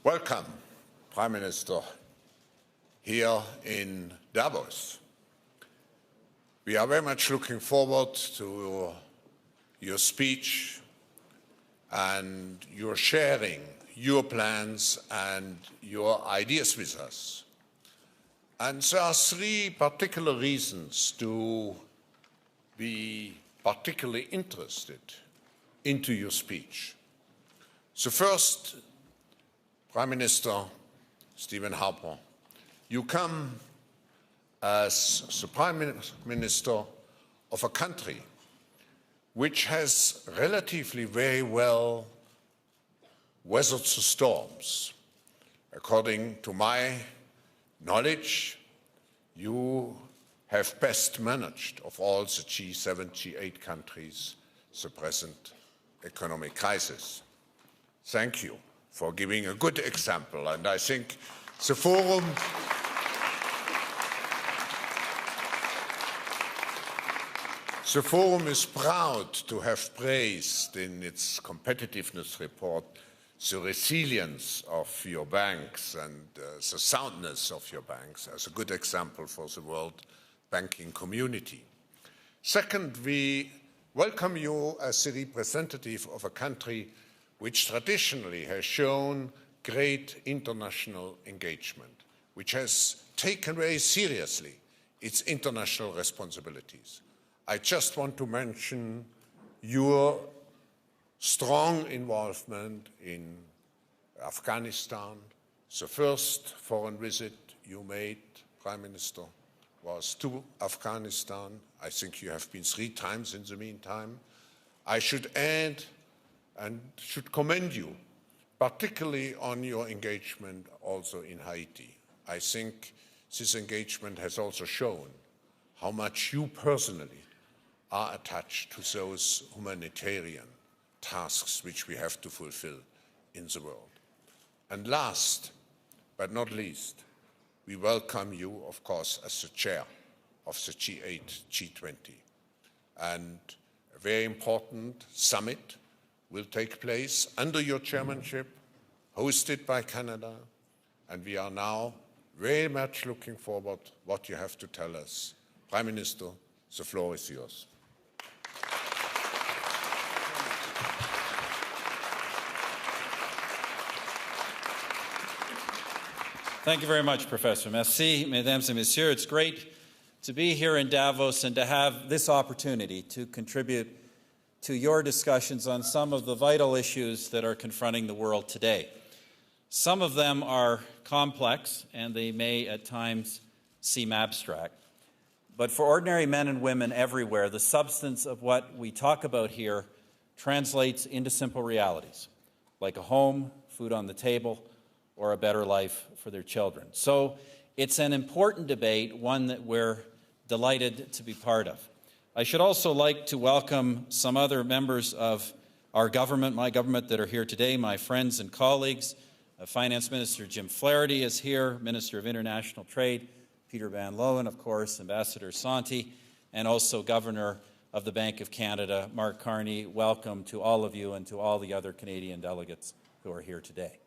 Welcome, Prime Minister, here in Davos. We are very much looking forward to your speech and your sharing your plans and your ideas with us. And there are three particular reasons to be particularly interested into your speech. So first, Prime Minister Stephen Harper, you come as the Prime Minister of a country which has relatively very well weathered the storms. According to my knowledge, you have best managed of all the G7, G8 countries the present economic crisis. Thank you for giving a good example, and I think the Forum is proud to have praised in its competitiveness report the resilience of your banks and the soundness of your banks as a good example for the world banking community. Second, we welcome you as the representative of a country which traditionally has shown great international engagement, which has taken very seriously its international responsibilities. I just want to mention your strong involvement in Afghanistan. The first foreign visit you made, Prime Minister, was to Afghanistan. I think you have been 3 times in the meantime. I should add and should commend you, particularly on your engagement also in Haiti. I think this engagement has also shown how much you personally are attached to those humanitarian tasks which we have to fulfill in the world. And last but not least, we welcome you, of course, as the chair of the G8, G20. And a very important summit will take place under your chairmanship, hosted by Canada, and we are now very much looking forward to what you have to tell us. Prime Minister, the floor is yours. Thank you very much, Professor. Merci, mesdames et messieurs. It's great to be here in Davos and to have this opportunity to contribute to your discussions on some of the vital issues that are confronting the world today. Some of them are complex and they may at times seem abstract. But for ordinary men and women everywhere, the substance of what we talk about here translates into simple realities, like a home, food on the table, or a better life for their children. So it's an important debate, one that we're delighted to be part of. I should also like to welcome some other members of our government, my government, that are here today, my friends and colleagues. Finance Minister Jim Flaherty is here, Minister of International Trade Peter Van Loan, of course, Ambassador Santi, and also Governor of the Bank of Canada, Mark Carney. Welcome to all of you and to all the other Canadian delegates who are here today.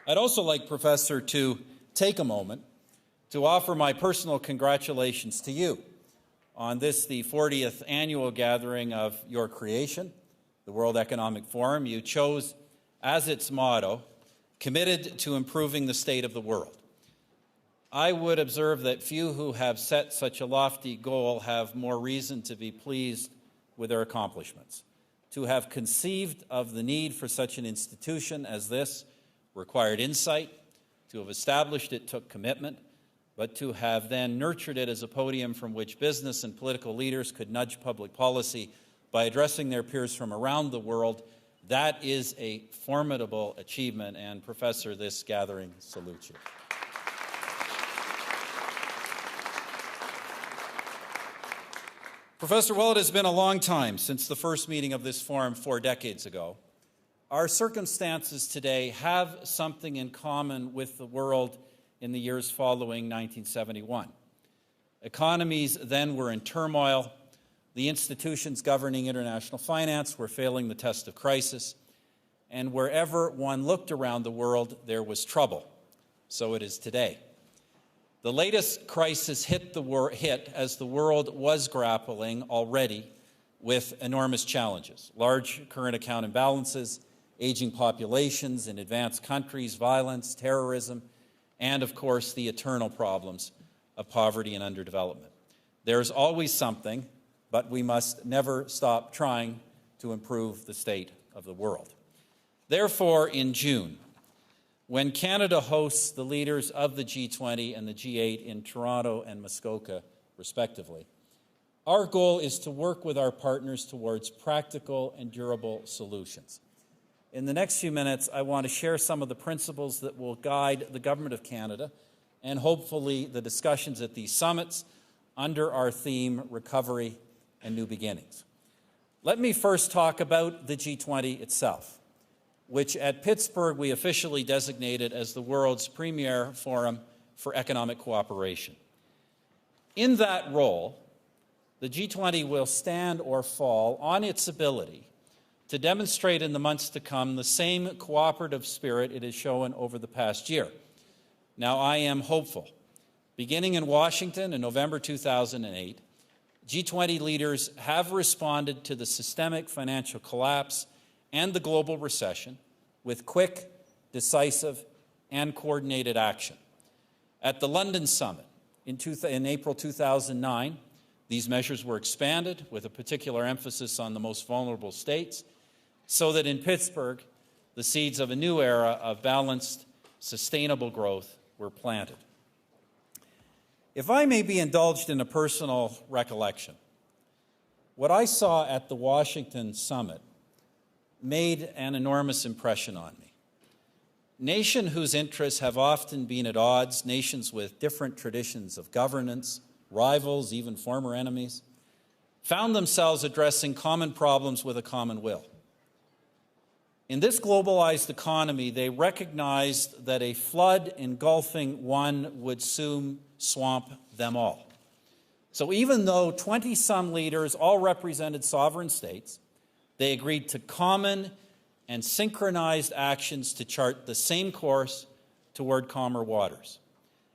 I'd also like, Professor, to take a moment to offer my personal congratulations to you on this, the 40th annual gathering of your creation, the World Economic Forum. You chose as its motto, committed to improving the state of the world. I would observe that few who have set such a lofty goal have more reason to be pleased with their accomplishments. To have conceived of the need for such an institution as this required insight. To have established it took commitment, but to have then nurtured it as a podium from which business and political leaders could nudge public policy by addressing their peers from around the world, that is a formidable achievement, and Professor, this gathering salutes you. Professor, well, it has been a long time since the first meeting of this forum 4 decades ago. Our circumstances today have something in common with the world in the years following 1971. Economies then were in turmoil. The institutions governing international finance were failing the test of crisis, and wherever one looked around the world, there was trouble. So it is today. The latest crisis hit as the world was grappling already with enormous challenges: large current account imbalances, aging populations in advanced countries, violence, terrorism, and, of course, the eternal problems of poverty and underdevelopment. There's always something, but we must never stop trying to improve the state of the world. Therefore, in June, when Canada hosts the leaders of the G20 and the G8 in Toronto and Muskoka, respectively, our goal is to work with our partners towards practical and durable solutions. In the next few minutes, I want to share some of the principles that will guide the Government of Canada and hopefully the discussions at these summits under our theme, Recovery and New Beginnings. Let me first talk about the G20 itself, which at Pittsburgh we officially designated as the world's premier forum for economic cooperation. In that role, the G20 will stand or fall on its ability to demonstrate in the months to come the same cooperative spirit it has shown over the past year. Now, I am hopeful. Beginning in Washington in November 2008, G20 leaders have responded to the systemic financial collapse and the global recession with quick, decisive, and coordinated action. At the London Summit in April 2009, these measures were expanded with a particular emphasis on the most vulnerable states, so that in Pittsburgh, the seeds of a new era of balanced, sustainable growth were planted. If I may be indulged in a personal recollection, what I saw at the Washington Summit made an enormous impression on me. Nations whose interests have often been at odds, nations with different traditions of governance, rivals, even former enemies, found themselves addressing common problems with a common will. In this globalized economy, they recognized that a flood engulfing one would soon swamp them all. So even though 20-some leaders all represented sovereign states, they agreed to common and synchronized actions to chart the same course toward calmer waters.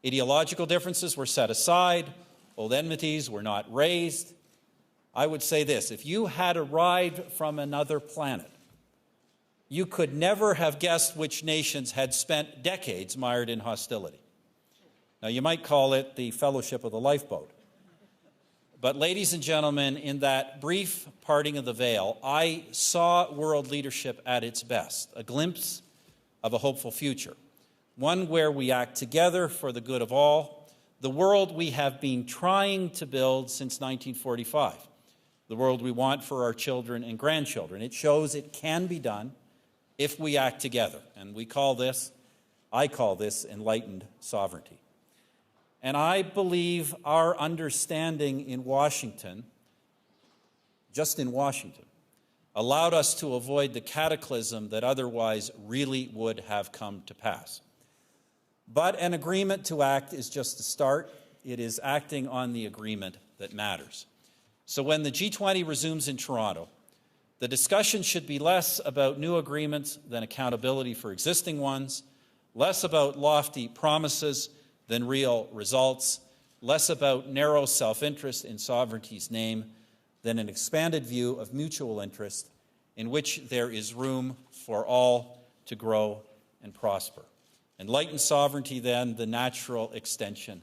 Ideological differences were set aside, old enmities were not raised. I would say this: if you had arrived from another planet, you could never have guessed which nations had spent decades mired in hostility. Now, you might call it the Fellowship of the Lifeboat. But, ladies and gentlemen, in that brief parting of the veil, I saw world leadership at its best, a glimpse of a hopeful future, one where we act together for the good of all, the world we have been trying to build since 1945, the world we want for our children and grandchildren. It shows it can be done if we act together, and I call this enlightened sovereignty. And I believe our understanding in Washington, just in Washington, allowed us to avoid the cataclysm that otherwise really would have come to pass. But an agreement to act is just a start. It is acting on the agreement that matters. So when the G20 resumes in Toronto, the discussion should be less about new agreements than accountability for existing ones, less about lofty promises than real results, less about narrow self-interest in sovereignty's name than an expanded view of mutual interest in which there is room for all to grow and prosper. Enlightened sovereignty, then, the natural extension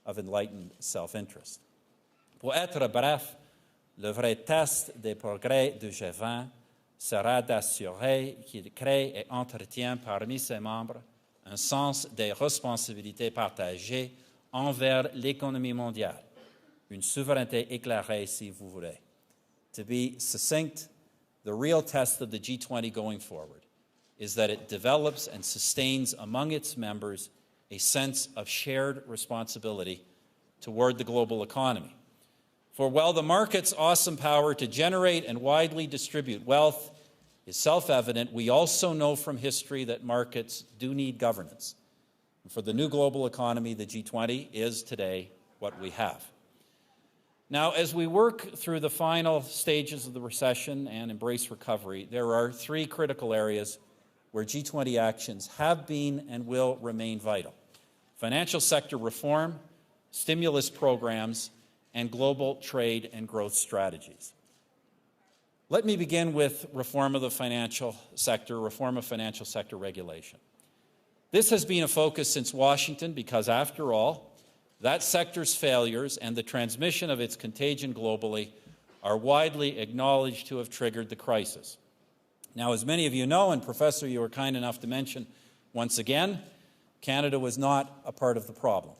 of enlightened self-interest. Pour être bref, le vrai test des progrès du G20 sera d'assurer qu'il crée et entretient parmi ses membres un sens des responsabilités partagées envers l'économie mondiale, une souveraineté éclairée, si vous voulez. To be succinct, the real test of the G20 going forward is that it develops and sustains among its members a sense of shared responsibility toward the global economy. For while the market's awesome power to generate and widely distribute wealth is self-evident, we also know from history that markets do need governance. And for the new global economy, the G20 is today what we have. Now, as we work through the final stages of the recession and embrace recovery, there are three critical areas where G20 actions have been and will remain vital: financial sector reform, stimulus programs, and global trade and growth strategies. Let me begin with reform of the financial sector, reform of financial sector regulation. This has been a focus since Washington because, after all, that sector's failures and the transmission of its contagion globally are widely acknowledged to have triggered the crisis. Now, as many of you know, and Professor, you were kind enough to mention once again, Canada was not a part of the problem.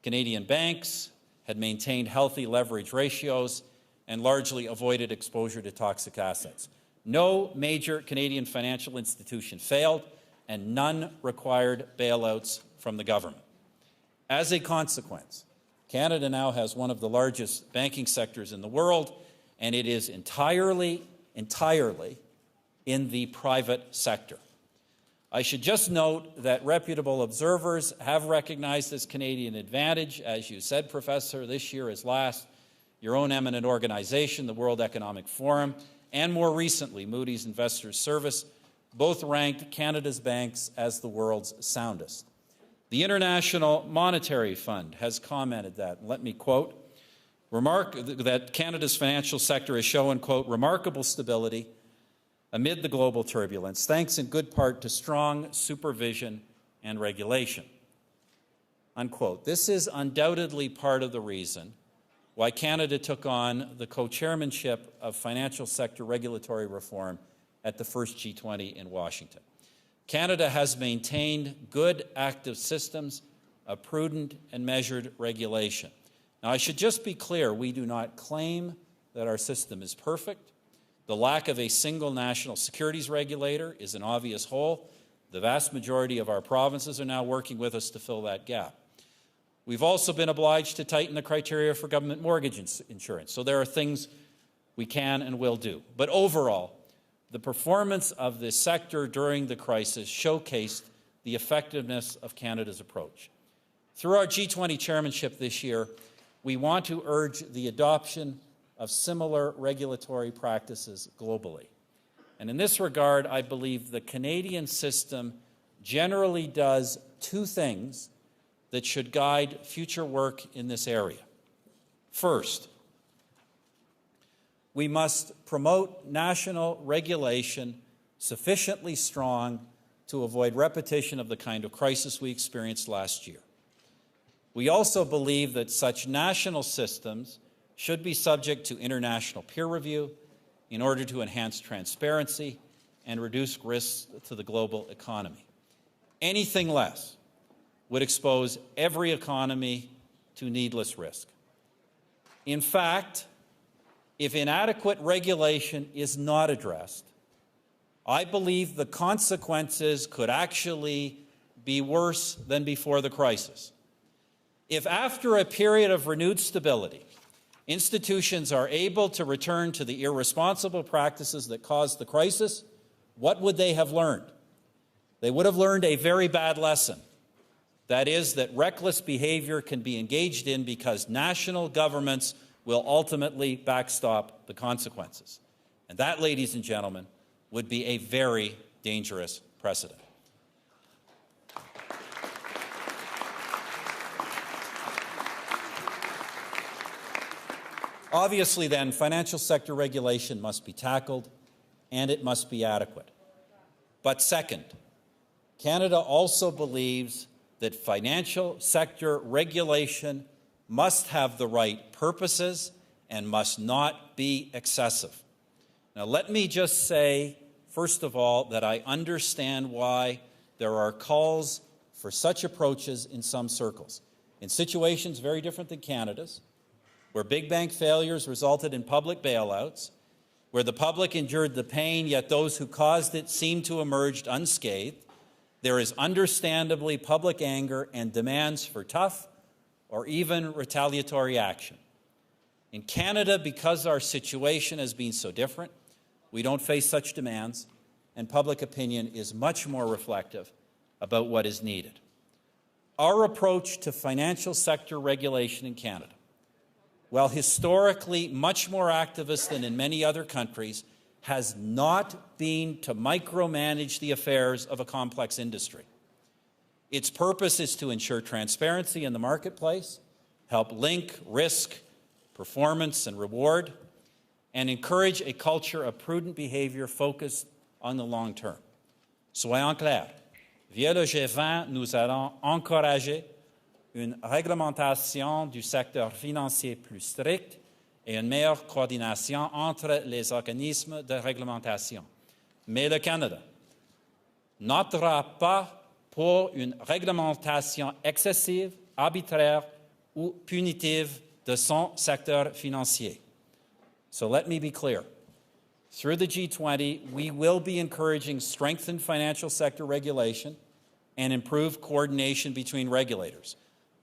Canadian banks had maintained healthy leverage ratios and largely avoided exposure to toxic assets. No major Canadian financial institution failed, and none required bailouts from the government. As a consequence, Canada now has one of the largest banking sectors in the world, and it is entirely in the private sector. I should just note that reputable observers have recognized this Canadian advantage, as you said, Professor, this year as last. Your own eminent organization, the World Economic Forum, and more recently, Moody's Investors Service, both ranked Canada's banks as the world's soundest. The International Monetary Fund has commented that, and let me quote, that Canada's financial sector has shown, quote, remarkable stability amid the global turbulence, thanks in good part to strong supervision and regulation, unquote. This is undoubtedly part of the reason why Canada took on the co-chairmanship of financial sector regulatory reform at the first G20 in Washington. Canada has maintained good active systems of prudent and measured regulation. Now, I should just be clear, we do not claim that our system is perfect. The lack of a single national securities regulator is an obvious hole. The vast majority of our provinces are now working with us to fill that gap. We've also been obliged to tighten the criteria for government mortgage insurance, so there are things we can and will do. But overall, the performance of this sector during the crisis showcased the effectiveness of Canada's approach. Through our G20 chairmanship this year, we want to urge the adoption of similar regulatory practices globally. And in this regard, I believe the Canadian system generally does two things that should guide future work in this area. First, we must promote national regulation sufficiently strong to avoid repetition of the kind of crisis we experienced last year. We also believe that such national systems should be subject to international peer review in order to enhance transparency and reduce risks to the global economy. Anything less would expose every economy to needless risk. In fact, if inadequate regulation is not addressed, I believe the consequences could actually be worse than before the crisis. If after a period of renewed stability, institutions are able to return to the irresponsible practices that caused the crisis, what would they have learned? They would have learned a very bad lesson. That is, that reckless behavior can be engaged in because national governments will ultimately backstop the consequences. And that, ladies and gentlemen, would be a very dangerous precedent. Obviously, then, financial sector regulation must be tackled, and it must be adequate. But second, Canada also believes that financial sector regulation must have the right purposes and must not be excessive. Now, let me just say, first of all, that I understand why there are calls for such approaches in some circles. In situations very different than Canada's, where big bank failures resulted in public bailouts, where the public endured the pain, yet those who caused it seemed to emerge unscathed, there is understandably public anger and demands for tough or even retaliatory action. In Canada, because our situation has been so different, we don't face such demands, and public opinion is much more reflective about what is needed. Our approach to financial sector regulation in Canada while historically much more activist than in many other countries, has not been to micromanage the affairs of a complex industry. Its purpose is to ensure transparency in the marketplace, help link risk, performance, and reward, and encourage a culture of prudent behavior focused on the long term. Soyons clairs, via le G20, nous allons encourager une réglementation du secteur financier plus stricte et une meilleure coordination entre les organismes de réglementation. Mais le Canada n'optera pas pour une réglementation excessive, arbitraire ou punitive de son secteur financier. So let me be clear. Through the G20, we will be encouraging strengthened financial sector regulation and improved coordination between regulators.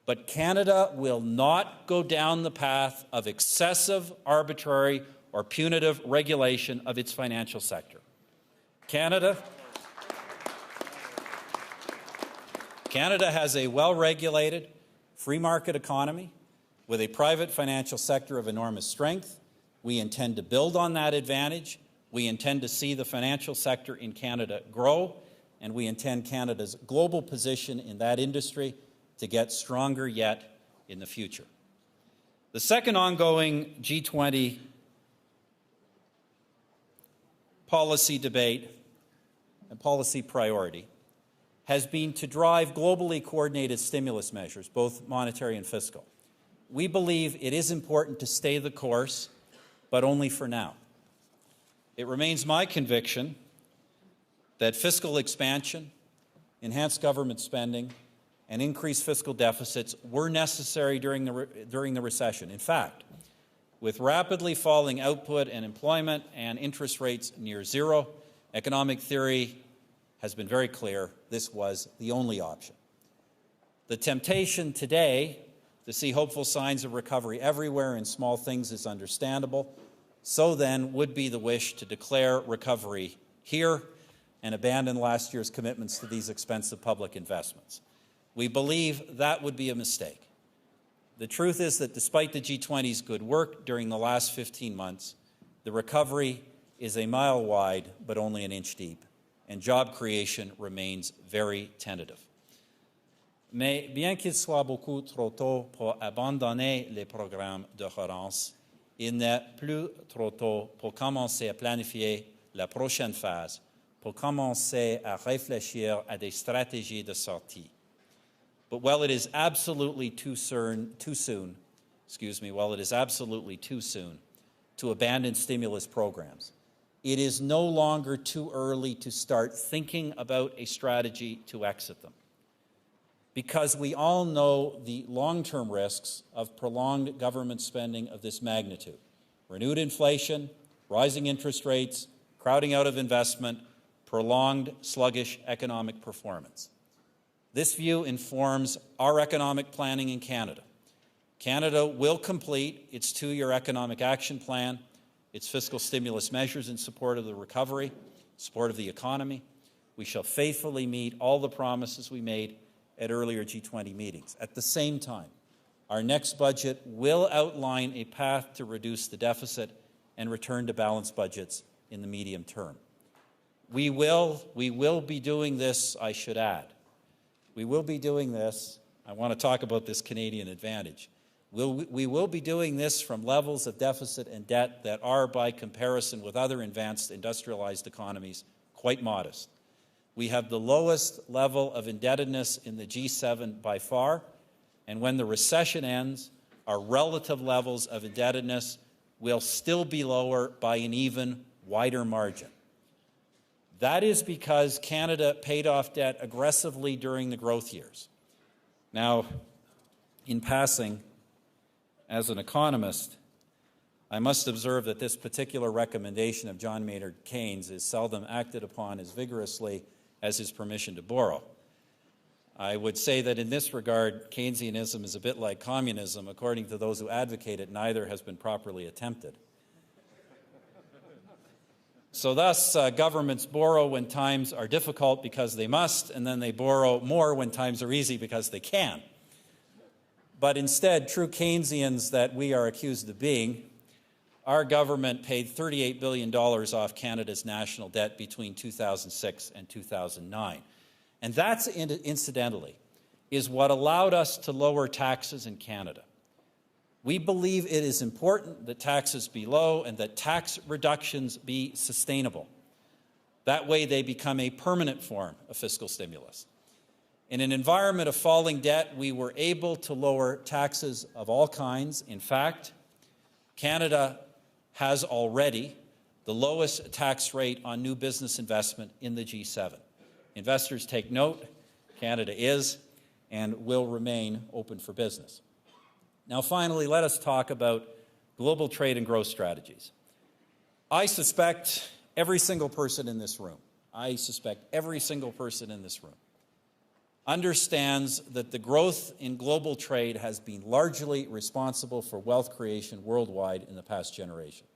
But Canada will not go down the path of excessive, arbitrary, or punitive regulation of its financial sector. Canada has a well-regulated, free market economy with a private financial sector of enormous strength. We intend to build on that advantage. We intend to see the financial sector in Canada grow, and we intend Canada's global position in that industry to get stronger yet in the future. The second ongoing G20 policy debate and policy priority has been to drive globally coordinated stimulus measures, both monetary and fiscal. We believe it is important to stay the course, but only for now. It remains my conviction that fiscal expansion, enhanced government spending, and increased fiscal deficits were necessary during the recession. In fact, with rapidly falling output and employment and interest rates near zero, economic theory has been very clear this was the only option. The temptation today to see hopeful signs of recovery everywhere in small things is understandable. So then would be the wish to declare recovery here and abandon last year's commitments to these expensive public investments. We believe that would be a mistake. The truth is that despite the G20's good work during the last 15 months, the recovery is a mile wide but only an inch deep, and job creation remains very tentative. Mais bien qu'il soit beaucoup trop tôt pour abandonner les programmes de relance, il n'est plus trop tôt pour commencer à planifier la prochaine phase, pour commencer à réfléchir à des stratégies de sortie. But while it is absolutely too soon to abandon stimulus programs, it is no longer too early to start thinking about a strategy to exit them. Because we all know the long-term risks of prolonged government spending of this magnitude. Renewed inflation, rising interest rates, crowding out of investment, prolonged sluggish economic performance. This view informs our economic planning in Canada. Canada will complete its two-year economic action plan, its fiscal stimulus measures in support of the recovery, support of the economy. We shall faithfully meet all the promises we made at earlier G20 meetings. At the same time, our next budget will outline a path to reduce the deficit and return to balanced budgets in the medium term. We will be doing this, I should add. We will be doing this. I want to talk about this Canadian advantage. We will be doing this from levels of deficit and debt that are, by comparison with other advanced industrialized economies, quite modest. We have the lowest level of indebtedness in the G7 by far, and when the recession ends, our relative levels of indebtedness will still be lower by an even wider margin. That is because Canada paid off debt aggressively during the growth years. Now, in passing, as an economist, I must observe that this particular recommendation of John Maynard Keynes is seldom acted upon as vigorously as his permission to borrow. I would say that in this regard, Keynesianism is a bit like communism. According to those who advocate it, neither has been properly attempted. So thus, governments borrow when times are difficult because they must, and then they borrow more when times are easy because they can. But instead, true Keynesians that we are accused of being, our government paid $38 billion off Canada's national debt between 2006 and 2009. And that's, incidentally, is what allowed us to lower taxes in Canada. We believe it is important that taxes be low and that tax reductions be sustainable. That way they become a permanent form of fiscal stimulus. In an environment of falling debt, we were able to lower taxes of all kinds. In fact, Canada has already the lowest tax rate on new business investment in the G7. Investors take note, Canada is and will remain open for business. Now finally, let us talk about global trade and growth strategies. I suspect every single person in this room understands that the growth in global trade has been largely responsible for wealth creation worldwide in the past generation.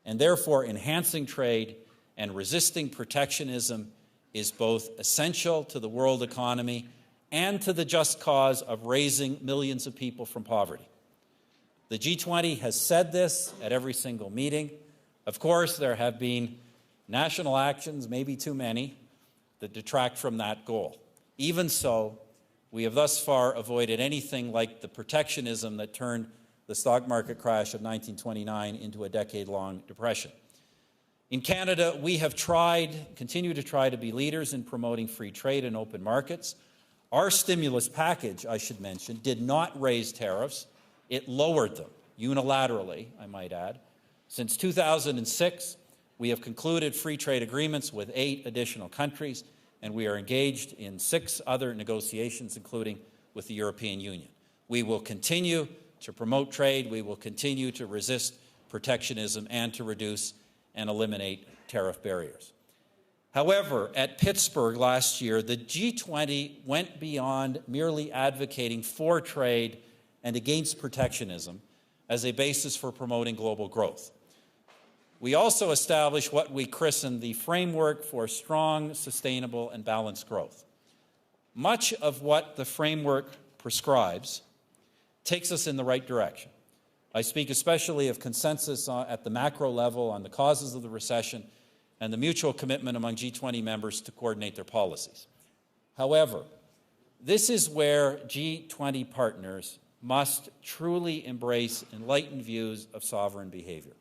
And therefore, enhancing trade and resisting protectionism is both essential to the world economy and to the just cause of raising millions of people from poverty. The G20 has said this at every single meeting. Of course, there have been national actions, maybe too many, that detract from that goal. Even so, we have thus far avoided anything like the protectionism that turned the stock market crash of 1929 into a decade-long depression. In Canada, we have continue to try to be leaders in promoting free trade and open markets. Our stimulus package, I should mention, did not raise tariffs. It lowered them, unilaterally, I might add. Since 2006, we have concluded free trade agreements with 8 additional countries, and we are engaged in 6 other negotiations, including with the European Union. We will continue to promote trade, we will continue to resist protectionism, and to reduce and eliminate tariff barriers. However, at Pittsburgh last year, the G20 went beyond merely advocating for trade and against protectionism as a basis for promoting global growth. We also established what we christened the framework for strong, sustainable, and balanced growth. Much of what the framework prescribes takes us in the right direction. I speak especially of consensus at the macro level on the causes of the recession and the mutual commitment among G20 members to coordinate their policies. However, this is where G20 partners must truly embrace enlightened views of sovereign behavior.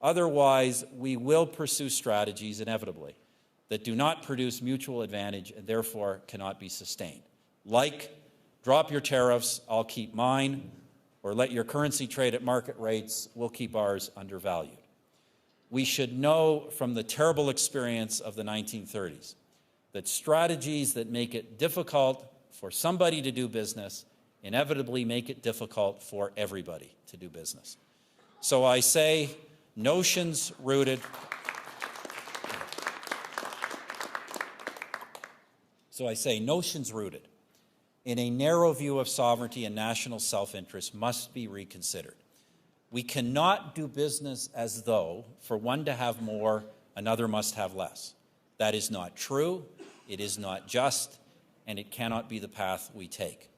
Otherwise, we will pursue strategies, inevitably, that do not produce mutual advantage and therefore cannot be sustained. Like, drop your tariffs, I'll keep mine, or let your currency trade at market rates, we'll keep ours undervalued. We should know from the terrible experience of the 1930s that strategies that make it difficult for somebody to do business inevitably make it difficult for everybody to do business. So I say, notions rooted in a narrow view of sovereignty and national self-interest must be reconsidered. We cannot do business as though, for one to have more, another must have less. That is not true, it is not just, and it cannot be the path we take.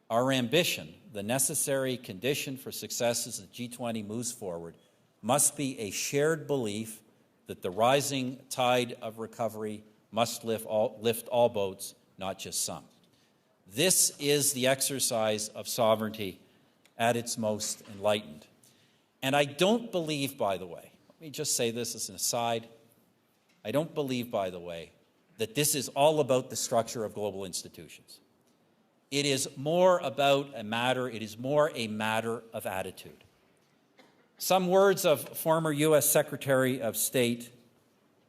Our ambition, the necessary condition for success as the G20 moves forward, must be a shared belief that the rising tide of recovery must lift all boats, not just some. This is the exercise of sovereignty at its most enlightened. And I don't believe, by the way, let me just say this as an aside, I don't believe, by the way, that this is all about the structure of global institutions. It is more a matter of attitude. Some words of former U.S. Secretary of State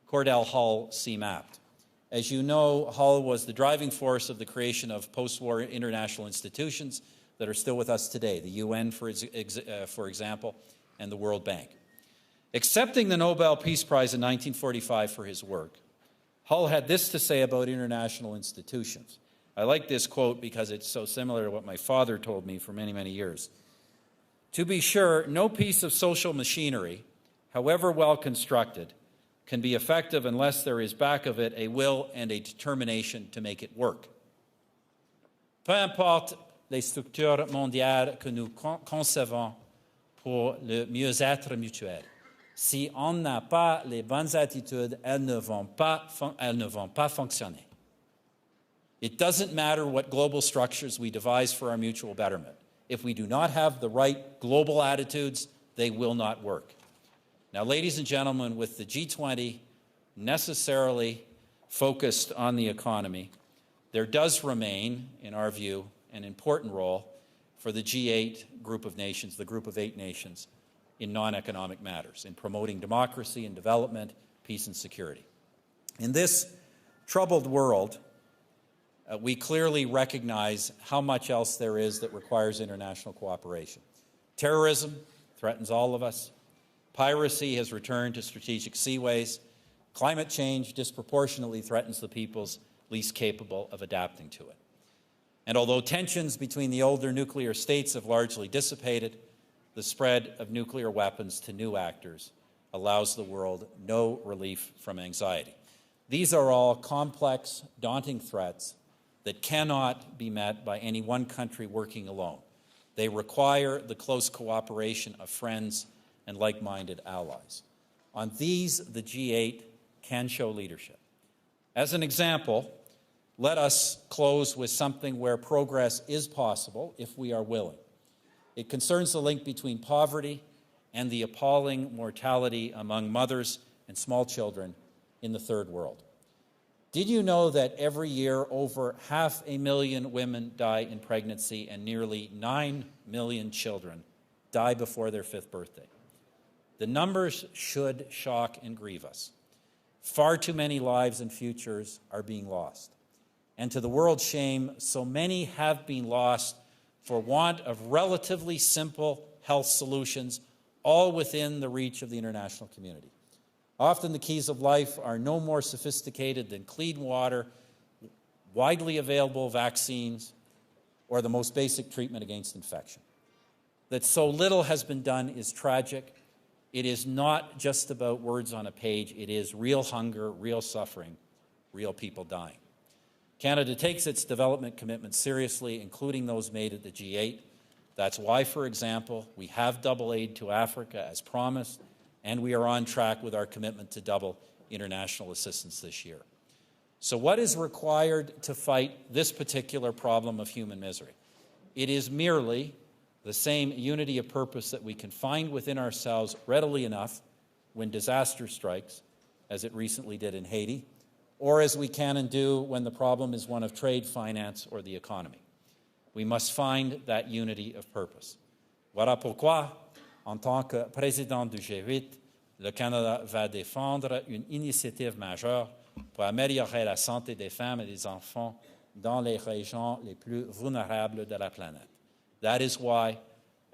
Cordell Hull seem apt. As you know, Hull was the driving force of the creation of post-war international institutions that are still with us today, the UN, for example, and the World Bank. Accepting the Nobel Peace Prize in 1945 for his work, Hull had this to say about international institutions. I like this quote because it's so similar to what my father told me for many, many years. To be sure, no piece of social machinery, however well constructed, can be effective unless there is back of it a will and a determination to make it work. Peu importe les structures mondiales que nous concevons pour le mieux-être mutuel. Si on n'a pas les bonnes attitudes, elles ne vont pas fonctionner. It doesn't matter what global structures we devise for our mutual betterment. If we do not have the right global attitudes, they will not work. Now, ladies and gentlemen, with the G20 necessarily focused on the economy, there does remain, in our view, an important role for the G8 group of nations, the group of 8 nations, in non-economic matters, in promoting democracy and development, peace and security. In this troubled world, we clearly recognize how much else there is that requires international cooperation. Terrorism threatens all of us. Piracy has returned to strategic seaways. Climate change disproportionately threatens the peoples least capable of adapting to it. And although tensions between the older nuclear states have largely dissipated, the spread of nuclear weapons to new actors allows the world no relief from anxiety. These are all complex, daunting threats that cannot be met by any one country working alone. They require the close cooperation of friends and like-minded allies. On these, the G8 can show leadership. As an example, let us close with something where progress is possible if we are willing. It concerns the link between poverty and the appalling mortality among mothers and small children in the third world. Did you know that every year over 500,000 women die in pregnancy and nearly 9 million children die before their 5th birthday? The numbers should shock and grieve us. Far too many lives and futures are being lost. And to the world's shame, so many have been lost for want of relatively simple health solutions, all within the reach of the international community. Often the keys of life are no more sophisticated than clean water, widely available vaccines, or the most basic treatment against infection. That so little has been done is tragic. It is not just about words on a page. It is real hunger, real suffering, real people dying. Canada takes its development commitments seriously, including those made at the G8. That's why, for example, we have double aid to Africa as promised, and we are on track with our commitment to double international assistance this year. So what is required to fight this particular problem of human misery? It is merely the same unity of purpose that we can find within ourselves readily enough when disaster strikes, as it recently did in Haiti, or as we can and do when the problem is one of trade, finance, or the economy. We must find that unity of purpose. Voilà pourquoi, en tant que président du G8, le Canada va défendre une initiative majeure pour améliorer la santé des femmes et des enfants dans les régions les plus vulnérables de la planète. That is why,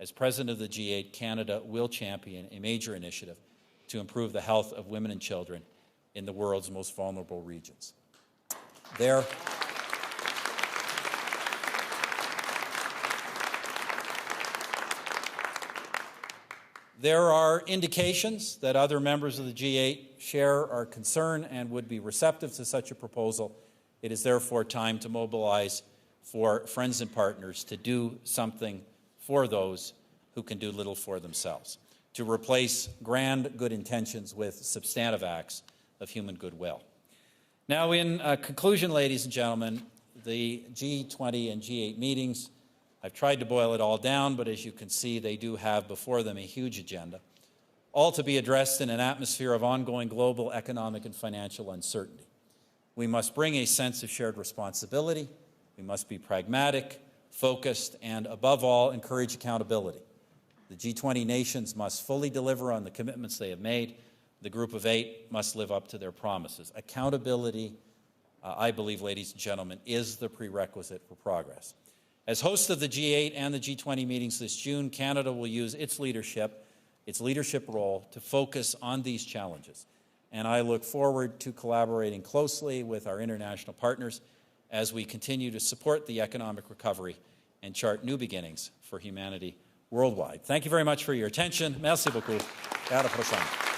as president of the G8, Canada will champion a major initiative to improve the health of women and children in the world's most vulnerable regions. There are indications that other members of the G8 share our concern and would be receptive to such a proposal. It is therefore time to mobilize for friends and partners to do something for those who can do little for themselves, to replace grand good intentions with substantive acts of human goodwill. Now, in conclusion, ladies and gentlemen, the G20 and G8 meetings, I've tried to boil it all down, but as you can see, they do have before them a huge agenda, all to be addressed in an atmosphere of ongoing global economic and financial uncertainty. We must bring a sense of shared responsibility. We must be pragmatic, focused, and above all, encourage accountability. The G20 nations must fully deliver on the commitments they have made. The group of 8 must live up to their promises. Accountability, I believe, ladies and gentlemen, is the prerequisite for progress. As host of the G8 and the G20 meetings this June, Canada will use its leadership role to focus on these challenges. And I look forward to collaborating closely with our international partners as we continue to support the economic recovery and chart new beginnings for humanity worldwide. Thank you very much for your attention. Merci beaucoup. Et à la prochaine.